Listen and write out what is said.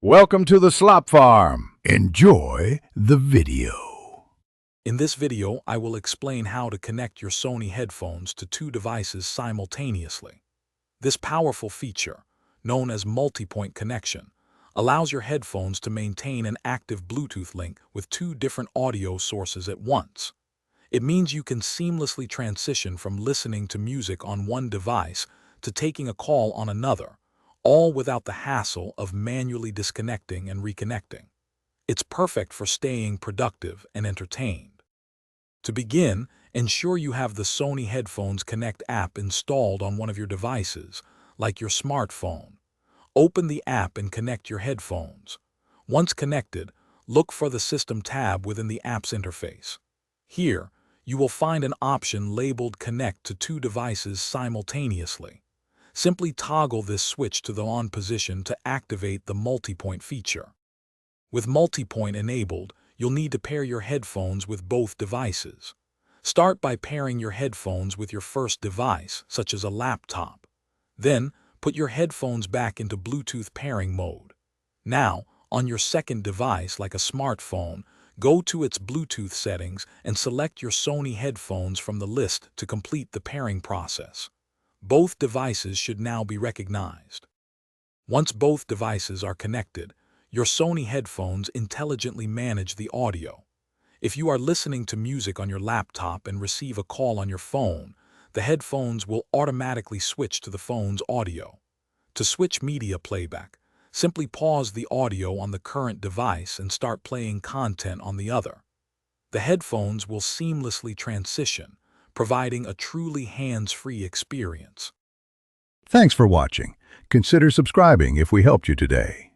Welcome to the Slop Farm. Enjoy the video. In this video, I will explain how to connect your Sony headphones to two devices simultaneously. This powerful feature, known as multi-point connection, allows your headphones to maintain an active Bluetooth link with two different audio sources at once. It means you can seamlessly transition from listening to music on one device to taking a call on another, all without the hassle of manually disconnecting and reconnecting. It's perfect for staying productive and entertained. To begin, ensure you have the Sony Headphones Connect app installed on one of your devices, like your smartphone. Open the app and connect your headphones. Once connected, look for the System tab within the app's interface. Here, you will find an option labeled Connect to two devices simultaneously. Simply toggle this switch to the on position to activate the multi-point feature. With multi-point enabled, you'll need to pair your headphones with both devices. Start by pairing your headphones with your first device, such as a laptop. Then, put your headphones back into Bluetooth pairing mode. Now, on your second device, like a smartphone, go to its Bluetooth settings and select your Sony headphones from the list to complete the pairing process. Both devices should now be recognized. Once both devices are connected, your Sony headphones intelligently manage the audio. If you are listening to music on your laptop and receive a call on your phone, the headphones will automatically switch to the phone's audio. To switch media playback, simply pause the audio on the current device and start playing content on the other. The headphones will seamlessly transition, providing a truly hands-free experience. Thanks for watching. Consider subscribing if we helped you today.